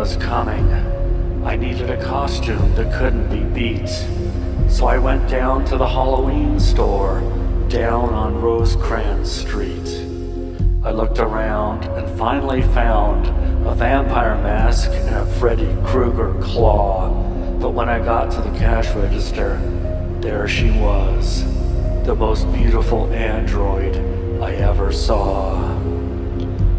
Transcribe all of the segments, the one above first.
was coming. I needed a costume that couldn't be beat. So I went down to the Halloween store down on Rosecrans Street. I looked around and finally found a vampire mask and a Freddy Krueger claw. But when I got to the cash register, there she was, the most beautiful android I ever saw.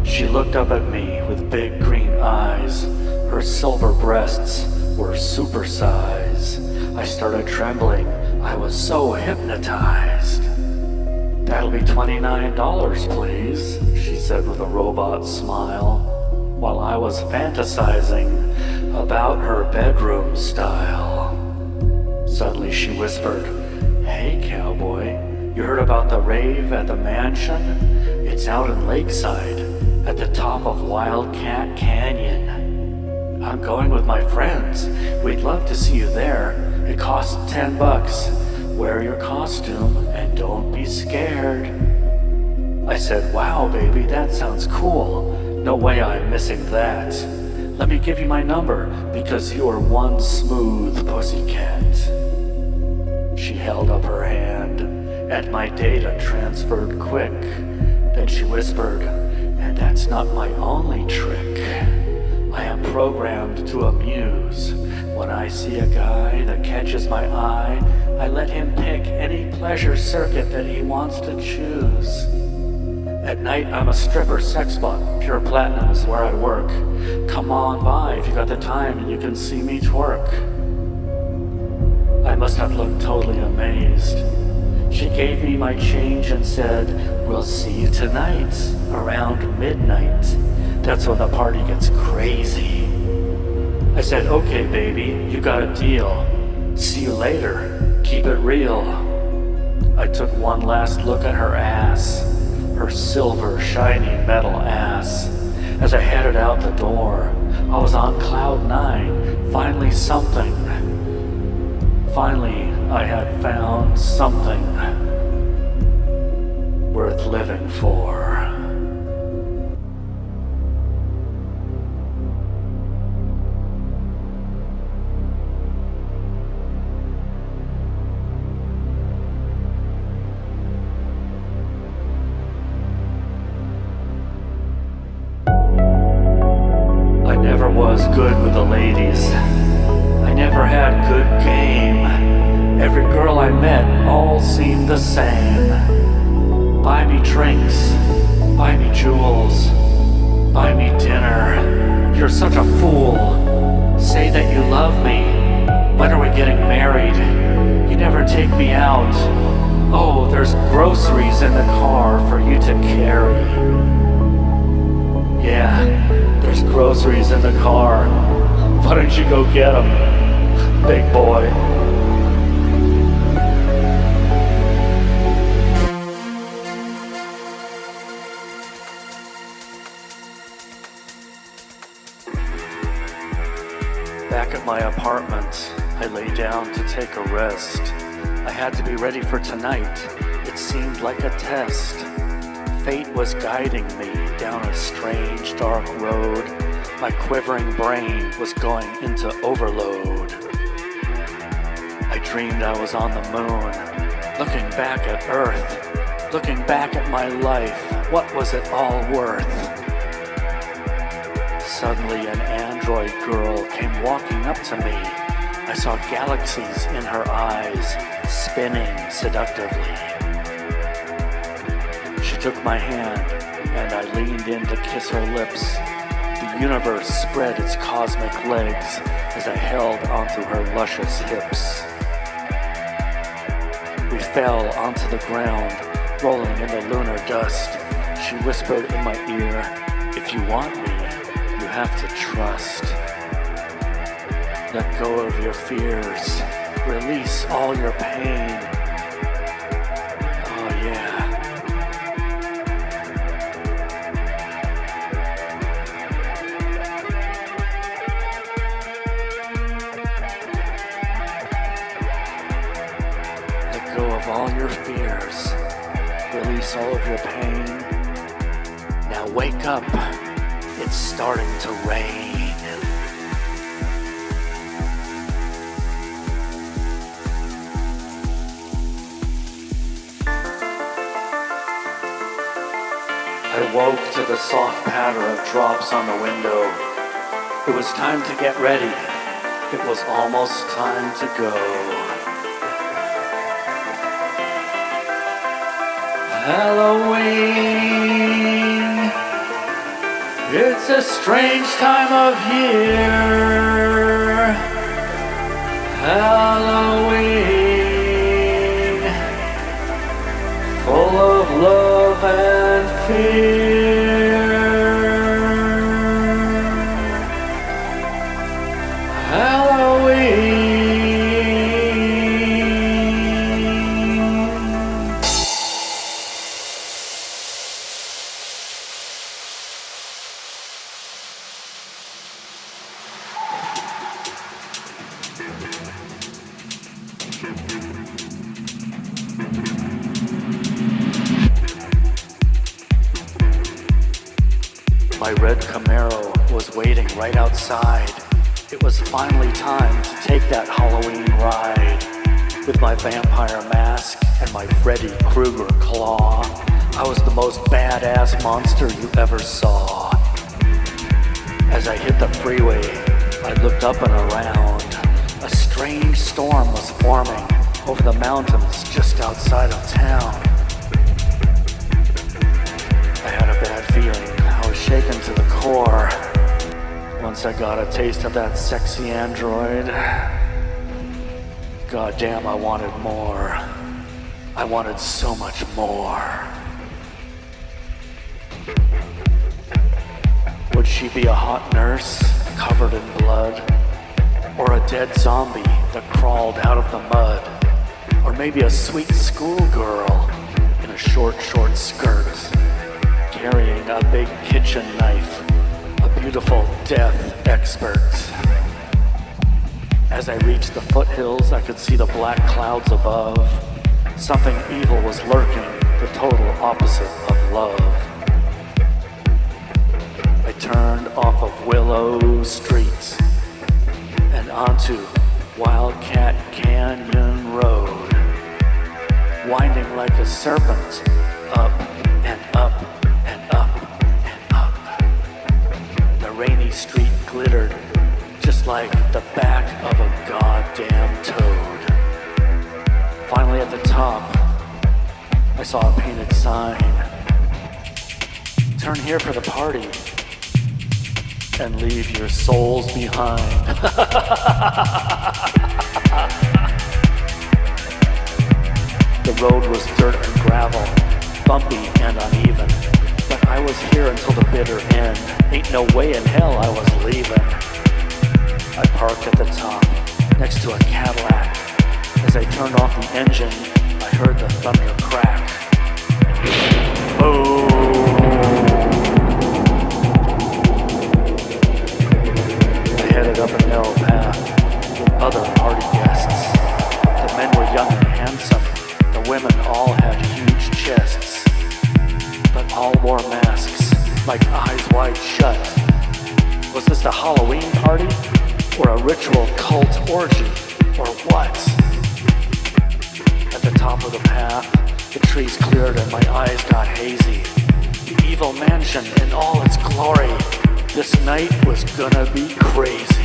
She looked up at me with big green eyes. Her silver breasts were supersized. I started trembling. I was so hypnotized. "That'll be $29, please," she said with a robot smile, while I was fantasizing about her bedroom style. Suddenly she whispered, "Hey cowboy, you heard about the rave at the mansion? It's out in Lakeside, at the top of Wildcat Canyon. I'm going with my friends. We'd love to see you there. It costs $10. Wear your costume and don't be scared." I said, "Wow, baby, that sounds cool. No way I'm missing that. Let me give you my number because you are one smooth pussycat." She held up her hand and my data transferred quick. Then she whispered, "And that's not my only trick. I am programmed to amuse. When I see a guy that catches my eye, I let him pick any pleasure circuit that he wants to choose. At night, I'm a stripper sexbot. Pure Platinum is where I work. Come on by if you got the time and you can see me twerk." I must have looked totally amazed. She gave me my change and said, "We'll see you tonight, around midnight. That's when the party gets crazy." I said, "Okay, baby, you got a deal. See you later. Keep it real." I took one last look at her ass, her silver, shiny metal ass. As I headed out the door, I was on cloud 9. Finally, I had found something worth living for. I never was good with the ladies. I never had good game. Every girl I met all seemed the same. Buy me drinks, buy me jewels, buy me dinner. You're such a fool. Say that you love me. When are we getting married? You never take me out. Oh, there's groceries in the car for you to carry. Yeah, there's groceries in the car. Why don't you go get them, big boy? Back at my apartment, I lay down to take a rest. I had to be ready for tonight. It seemed like a test. Fate was guiding me down a strange, dark road. My quivering brain was going into overload. I dreamed I was on the moon, looking back at Earth, looking back at my life. What was it all worth? Suddenly an android girl came walking up to me. I saw galaxies in her eyes, spinning seductively. She took my hand, and I leaned in to kiss her lips. The universe spread its cosmic legs as I held onto her luscious hips. We fell onto the ground, rolling in the lunar dust. She whispered in my ear, "If you want me, you have to trust. Let go of your fears. Release all your pain. Oh yeah." Let go of all your fears. Release all of your pain. Now wake up. It's starting to rain. woke to the soft patter of drops on the window. It was time to get ready. It was almost time to go. Halloween, it's a strange time of year. Halloween, full of love and fear. Halloween. My red Camaro was waiting right outside. It was finally time to take that Halloween ride. With my vampire mask and my Freddy Krueger claw, I was the most badass monster you ever saw. As I hit the freeway, I looked up and around. A strange storm was forming over the mountains just outside of town. I had a bad feeling. I was shaken to the core. Once I got a taste of that sexy android, goddamn, I wanted more. I wanted so much more. Would she be a hot nurse covered in blood? Or a dead zombie that crawled out of the mud? Or maybe a sweet schoolgirl in a short skirt, carrying a big kitchen knife, a beautiful death expert. As I reached the foothills, I could see the black clouds above. Something evil was lurking, the total opposite of love. I turned off of Willow Street and onto Wildcat Canyon Road, winding like a serpent, up and up and up and up. The rainy street glittered just like the back of a goddamn toad. Finally at the top, I saw a painted sign. Turn here for the party and leave your souls behind. The road was dirt and gravel, bumpy and uneven, but I was here until the bitter end. Ain't no way in hell I was leaving. I parked at the top, next to a Cadillac. As I turned off the engine, I heard the thunder crack. Boom! I headed up a narrow path with other party guests. The men were young and handsome. The women all had huge chests. But all wore masks, like eyes wide shut. Was this a Halloween party? Or a ritual cult orgy? Or what? At the top of the path, the trees cleared and my eyes got hazy. The evil mansion in all its glory. This night was gonna be crazy.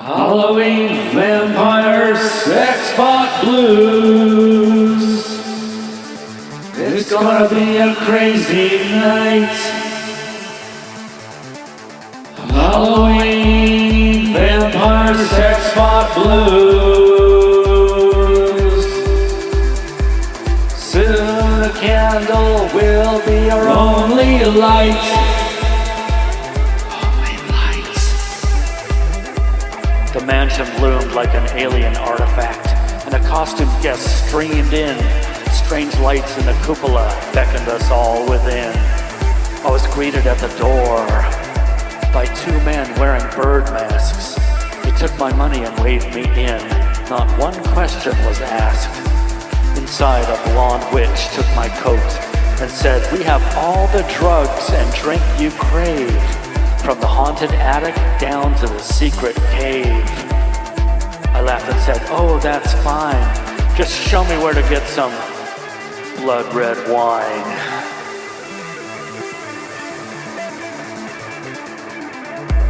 Halloween Vampire Sexbot Blues. It's gonna be a crazy night. Halloween Vampire Sexbot Blues. Soon a candle will be our only light. The mansion loomed like an alien artifact, and a costume guest streamed in. Strange lights in the cupola beckoned us all within. I was greeted at the door by two men wearing bird masks. They took my money and waved me in. Not one question was asked. Inside, a blonde witch took my coat and said, "We have all the drugs and drink you crave, from the haunted attic down to the secret cave." I laughed and said, "Oh, that's fine. Just show me where to get some blood red wine."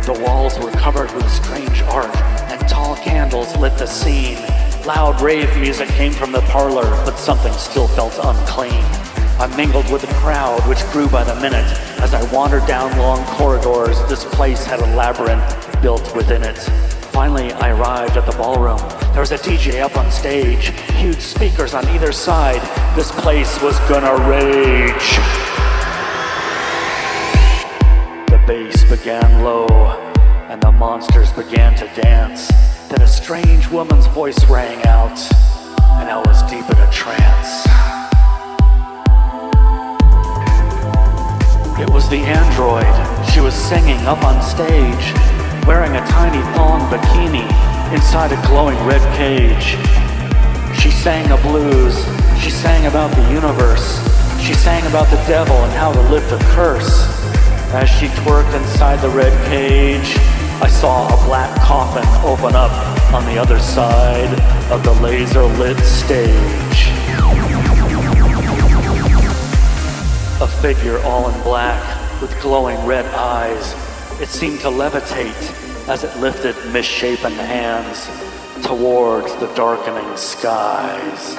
The walls were covered with strange art, and tall candles lit the scene. Loud rave music came from the parlor, but something still felt unclean. I mingled with the crowd, which grew by the minute. As I wandered down long corridors, this place had a labyrinth built within it. Finally, I arrived at the ballroom. There was a DJ up on stage, huge speakers on either side. This place was gonna rage. The bass began low, and the monsters began to dance. Then a strange woman's voice rang out, and I was deep in a trance. It was the android. She was singing up on stage, wearing a tiny thong bikini inside a glowing red cage. She sang a blues. She sang about the universe. She sang about the devil and how to lift a curse. As she twerked inside the red cage, I saw a black coffin open up on the other side of the laser-lit stage. A figure all in black with glowing red eyes. It seemed to levitate as it lifted misshapen hands towards the darkening skies.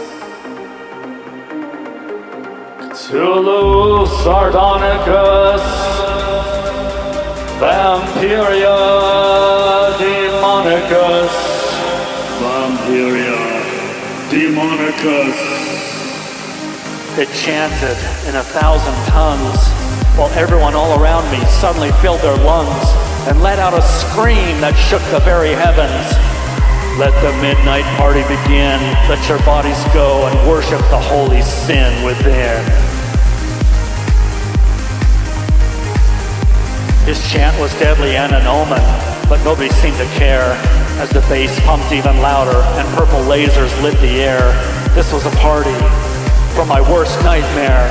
Cthulhu Sardonicus, Vampiria Demonicus, Vampiria Demonicus. It chanted in 1,000 tongues, while everyone all around me suddenly filled their lungs and let out a scream that shook the very heavens. Let the midnight party begin. Let your bodies go and worship the holy sin within. His chant was deadly and an omen, but nobody seemed to care as the bass pumped even louder and purple lasers lit the air. This was a party for my worst nightmare.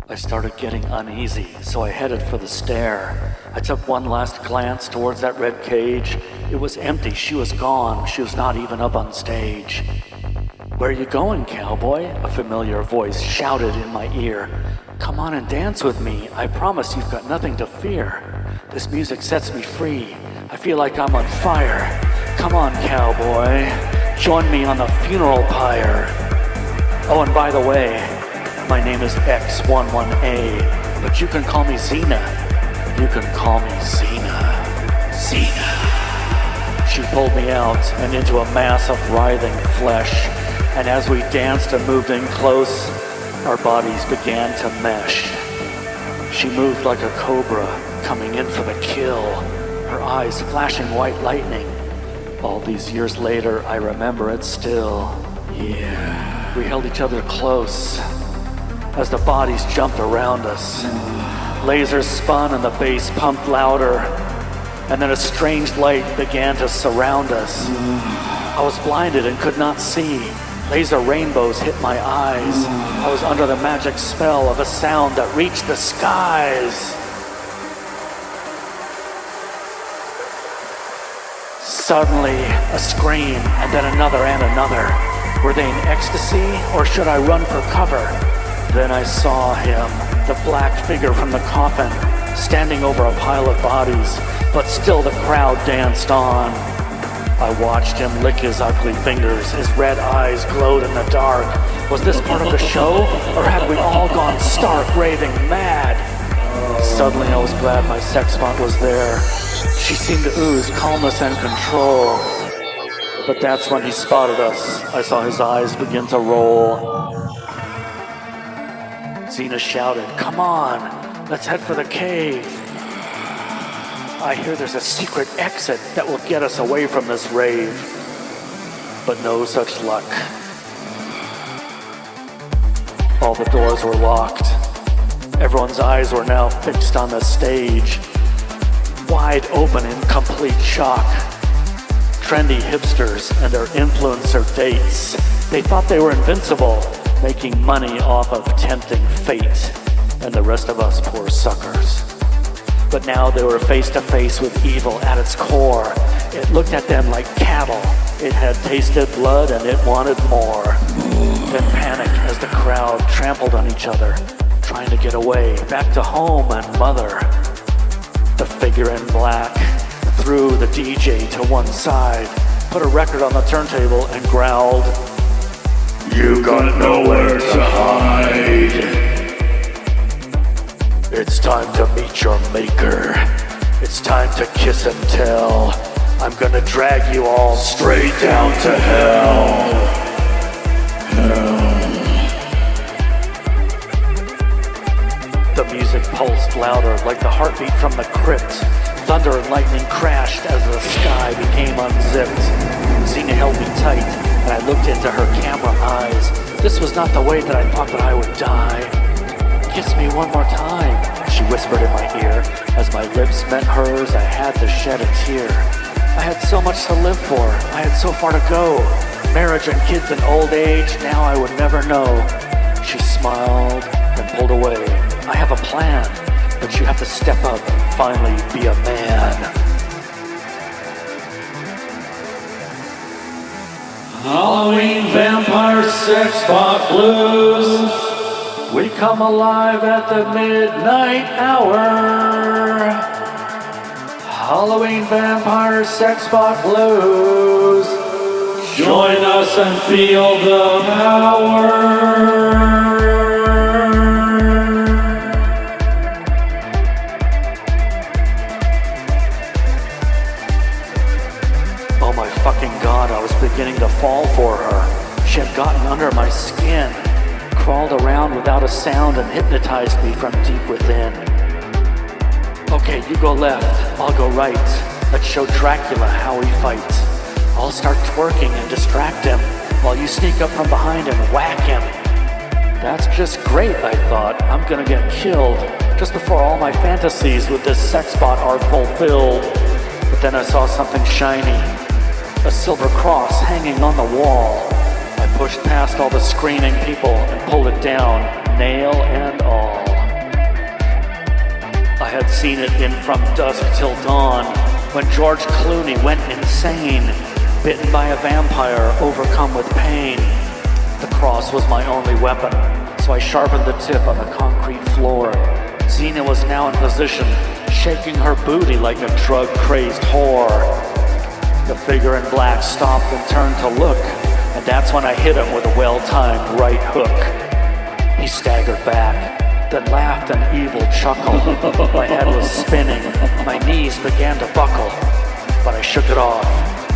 I started getting uneasy, so I headed for the stair. I took one last glance towards that red cage. It was empty. She was gone. She was not even up on stage. "Where are you going, cowboy?" a familiar voice shouted in my ear. "Come on and dance with me. I promise you've got nothing to fear. This music sets me free. I feel like I'm on fire. Come on, cowboy. Join me on the funeral pyre. Oh, and by the way, my name is X11A, but you can call me Xena. You can call me Xena. Xena." She pulled me out and into a mass of writhing flesh, and as we danced and moved in close, our bodies began to mesh. She moved like a cobra, coming in for the kill, her eyes flashing white lightning. All these years later, I remember it still. Yeah. We held each other close as the bodies jumped around us. Lasers spun and the bass pumped louder, and then a strange light began to surround us. I was blinded and could not see. Laser rainbows hit my eyes. I was under the magic spell of a sound that reached the skies. Suddenly, a scream, and then another and another. Were they in ecstasy, or should I run for cover? Then I saw him, the black figure from the coffin, standing over a pile of bodies, but still the crowd danced on. I watched him lick his ugly fingers. His red eyes glowed in the dark. Was this part of the show, or had we all gone stark raving mad? Suddenly I was glad my Sexbot was there. She seemed to ooze calmness and control. But that's when he spotted us. I saw his eyes begin to roll. Xena shouted, "Come on, let's head for the cave. I hear there's a secret exit that will get us away from this rave." But no such luck. All the doors were locked. Everyone's eyes were now fixed on the stage, wide open in complete shock. trendy hipsters and their influencer dates. They thought they were invincible, making money off of tempting fate, and the rest of us poor suckers. But now they were face to face with evil at its core. It looked at them like cattle. It had tasted blood and it wanted more. Then panic as the crowd trampled on each other, trying to get away, back to home and mother. The figure in black threw the DJ to one side, put a record on the turntable and growled, "You got nowhere to hide. It's time to meet your maker. It's time to kiss and tell. I'm gonna drag you all straight down to hell. The music pulsed louder like the heartbeat from the crypt. Thunder and lightning crashed as the sky became unzipped. Xena held me tight, and I looked into her camera eyes. This was not the way that I thought that I would die. "Kiss me one more time," she whispered in my ear. As my lips met hers, I had to shed a tear. I had so much to live for. I had so far to go. Marriage and kids and old age, now I would never know. She smiled and pulled away. "I have a plan, but you have to step up and finally be a man." Halloween Vampire Sexbot Blues. We come alive at the midnight hour. Halloween Vampire Sexbot Blues. Join us and feel the power. Oh my fucking God, I was beginning to fall for her. She had gotten under my skin, crawled around without a sound and hypnotized me from deep within. "Okay, you go left, I'll go right. Let's show Dracula how we fight. I'll start twerking and distract him while you sneak up from behind and whack him." That's just great, I thought. I'm gonna get killed just before all my fantasies with this sexbot are fulfilled. But then I saw something shiny, a silver cross hanging on the wall. I pushed past all the screaming people and pulled it down, nail and all. I had seen it in From Dusk Till Dawn, when George Clooney went insane, bitten by a vampire, overcome with pain. The cross was my only weapon, so I sharpened the tip on the concrete floor. Xena was now in position, shaking her booty like a drug-crazed whore. The figure in black stopped and turned to look, and that's when I hit him with a well-timed right hook. He staggered back, then laughed an evil chuckle. My head was spinning, my knees began to buckle, but I shook it off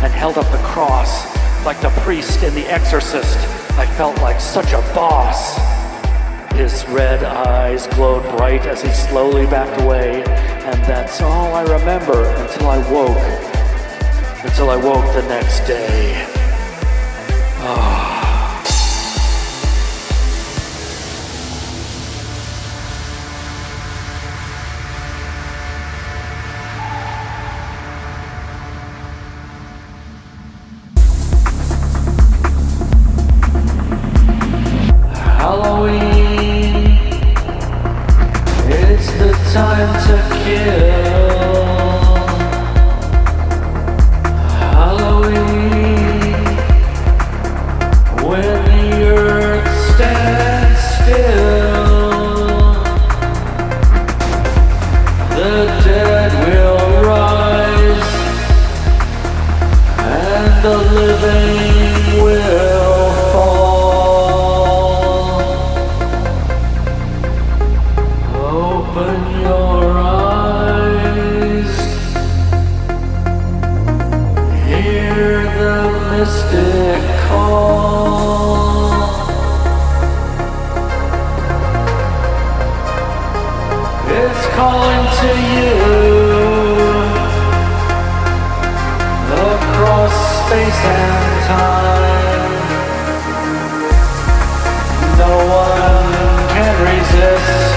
and held up the cross like the priest in The Exorcist. I felt like such a boss. His red eyes glowed bright as he slowly backed away, and that's all I remember until I woke the next day. Halloween, it's the time to kill. Halloween, when the earth stands still, the dead will rise, and the living will fall. Open your eyes, hear the mystic call. It's calling to you across space and time. No one can resist.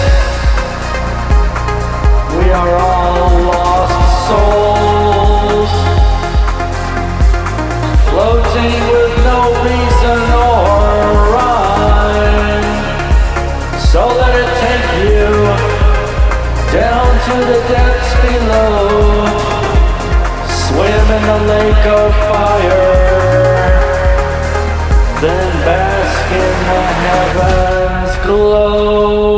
We are all lost souls. like a fire, then bask in the heavens glow.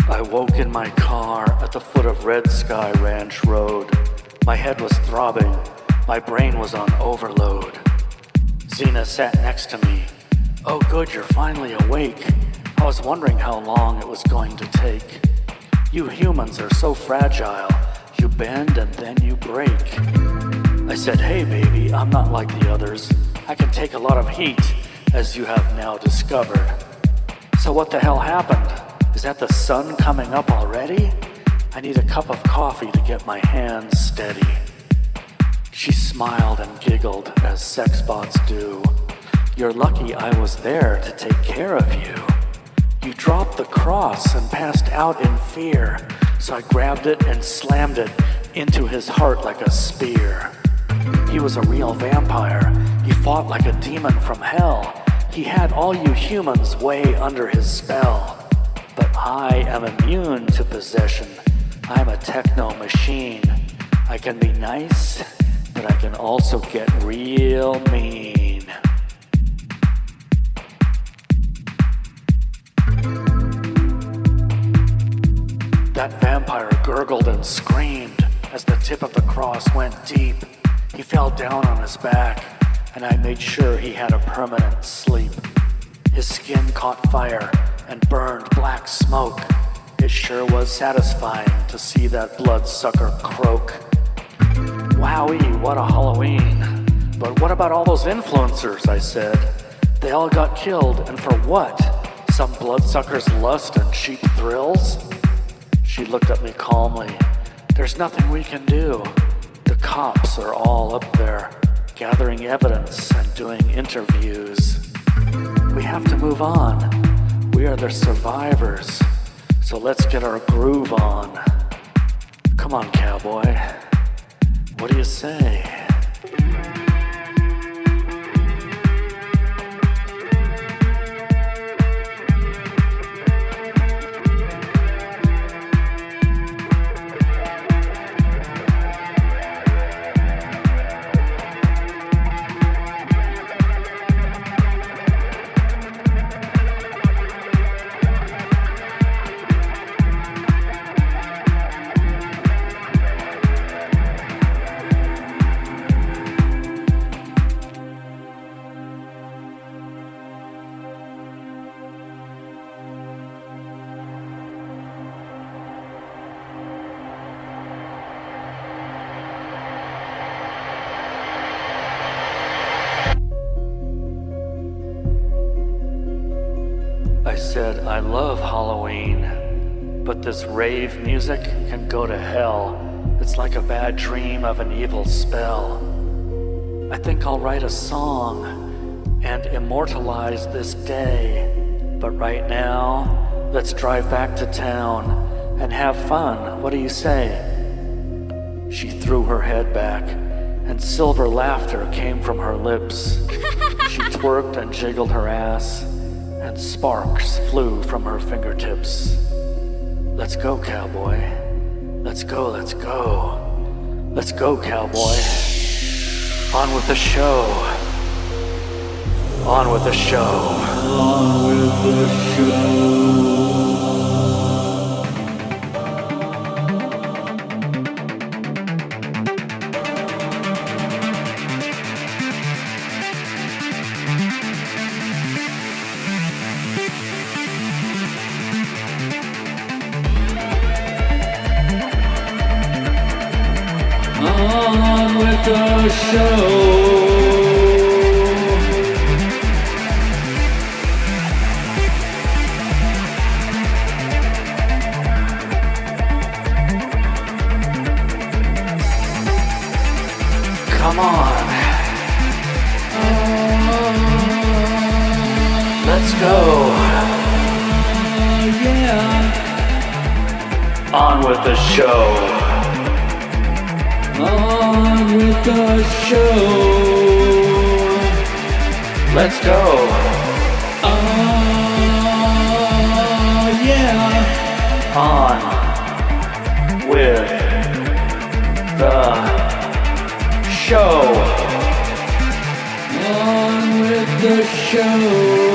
I woke in my car at the foot of Red Sky Ranch Road. My head was throbbing. My brain was on overload. Xena sat next to me. Oh good, you're finally awake. I was wondering how long it was going to take. You humans are so fragile. You bend and then you break. I said, hey baby, I'm not like the others. I can take a lot of heat, as you have now discovered. So what the hell happened? Is that the sun coming up already? I need a cup of coffee to get my hands steady. She smiled and giggled as sexbots do. You're lucky I was there to take care of you. You dropped the cross and passed out in fear, so I grabbed it and slammed it into his heart like a spear. He was a real vampire. He fought like a demon from hell. He had all you humans way under his spell. But I am immune to possession. I'm a techno machine. I can be nice, but I can also get real mean. That vampire gurgled and screamed as the tip of the cross went deep. He fell down on his back, and I made sure he had a permanent sleep. His skin caught fire and burned black smoke. It sure was satisfying to see that bloodsucker croak. Wowee, what a Halloween. But what about all those influencers, I said. They all got killed, and for what? Some bloodsucker's lust and cheap thrills? She looked at me calmly. There's nothing we can do. The cops are all up there, gathering evidence and doing interviews. We have to move on. We are the survivors, so let's get our groove on. Come on, cowboy. What do you say? I said, I love Halloween, but this rave music can go to hell. It's like a bad dream of an evil spell. I think I'll write a song and immortalize this day. But right now, let's drive back to town and have fun. What do you say? She threw her head back, and silver laughter came from her lips. She twerked and jiggled her ass, and sparks flew from her fingertips. Let's go, cowboy. Let's go, let's go. Let's go, cowboy. On with the show. On with the show. On with the show. On with the show. Come on. Let's go. Yeah. On with the show. On with the show. Let's go. Yeah. On with the show. On with the show.